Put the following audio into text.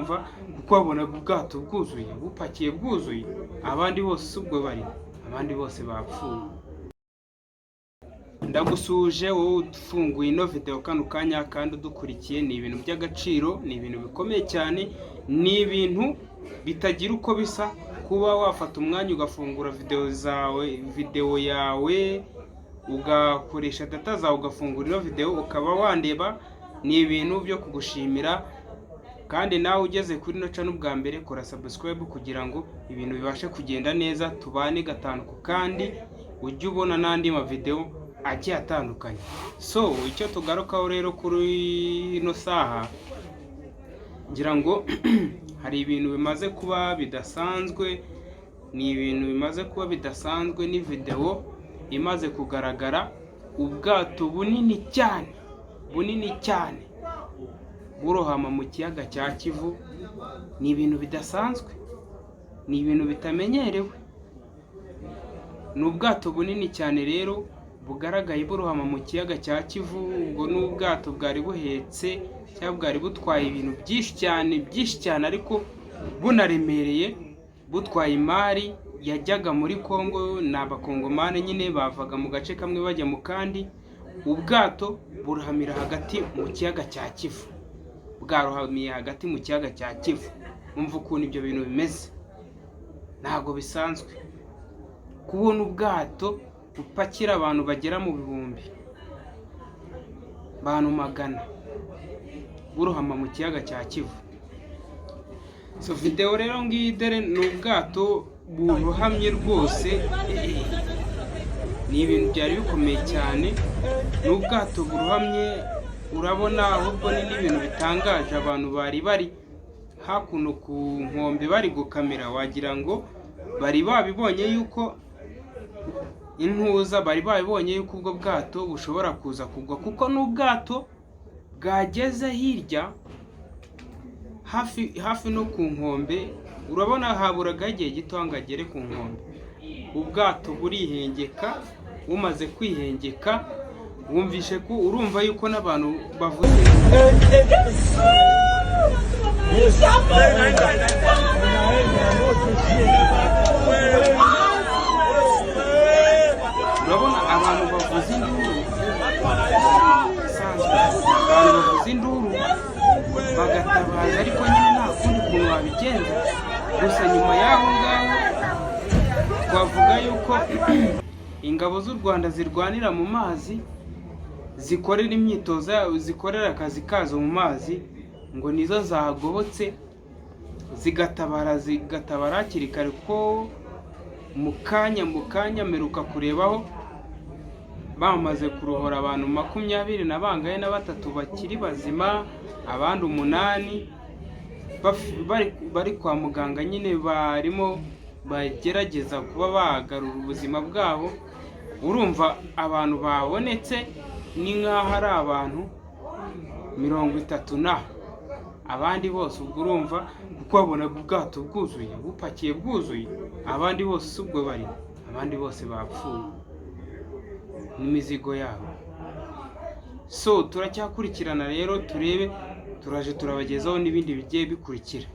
urumva kuko wabonaga ubwato bwuzuye bupakiye bwuzuye, abandi bose ubwo bari, abandi bose bapfuye. Ndagusuje wowe ufunguye ino video kano kanya kandi udukurikiye. Ni ibintu by'agaciro, ni ibintu bikomeye cyane, ni ibintu bitagira uko bisa kuba wafata umwanya ugafungura video yawe ugakoresha data zawe ugafungura ino video ukaba wandeba. Ni ibintu byo kugushimira, kandi nawe ugeze kuri ino channel bwa mbere kora subscribe kugira ngo ibintu bibashe kugenda neza, tubane gatanu kandi ujye ubona n'andi ma video agiye atandukanye. So icyo tugarukaho rero kuri ino saha, ngira ngo hari ibintu bimaze kuba bidasanzwe, ni ibintu bimaze kuba bidasanzwe. Ni video imaze kugaragara, ubwato bunini cyane burohama mu kiyaga cya Kivu. Ni ibintu bidasanzwe, ni ibintu bitamenyerewe. Ni ubwato bunini cyane rero bugaragaye burohama mu kiyaga cya Kivu. Ubwo ni ubwato bwari buhetse cyangwa bwari butwaye ibintu byinshi cyane ariko bunaremereye, butwaye imari yajyaga muri Kongo. Ni abakongomane nyine bavaga mu gace kamwe bajya mu kandi. Ubwato burohamira hagati mu kiyaga cya Kivu, bwarohamiye hagati mu kiyaga cya Kivu. Umva ukuntu ibyo bintu bimeze, ntabwo bisanzwe kubona ubwato upakira abantu bagera mu bihumbi, abantu magana, burohama mu kiyaga cya Kivu. So video rero ngidere ni ubwato burohamye rwose. Ni ibintu byari bikomeye cyane, ni ubwato burohamye. Urabona ahubwo ni n'ibintu bitangaje. Abantu bari hakuno ku nkombe bari gukamera, wagira ngo bari babibonye yuko intuza, bari babibonye yuko ubwo bwato bushobora kuza kugwa, kuko n'ubwato bwageze hirya hafi no ku nkombe. Urabona haburaga igihe gito ngo agere ku nkombe, ubwato burihengeka. Umaze kwihengeka, wumvishe ko urumva yuko n'abantu bavuze urabona abantu bavuze induru, abantu bavuze induru bagatabaza, ariko nyine nta kundi kuntu wabigenza. Gusa nyuma y'aho ngaho twavuga yuko ingabo z'u Rwanda zirwanira mu mazi, zikorera imyitozo yazo, zikorera akazi kazo mu mazi, ngo nizo zagobotse zigatabara hakiri kare. Ko mu kanya meruka kurebaho bamaze kurohora abantu 23 bakiri bazima, abandi 8 bari kwa muganga nyine barimo bagerageza kuba bagarura ubuzima bwabo. Urumva abantu babonetse ni nk'aho ari abantu 30 na abandi bose. Ubwo urumva kuko wabonaga ubwato bwuzuye bupakiye bwuzuye, abandi bose ubwo bari, abandi bose bapfuye n'imizigo yabo. So turacyakurikirana rero, turebe, turaje turabagezaho n'ibindi bigiye bikurikira.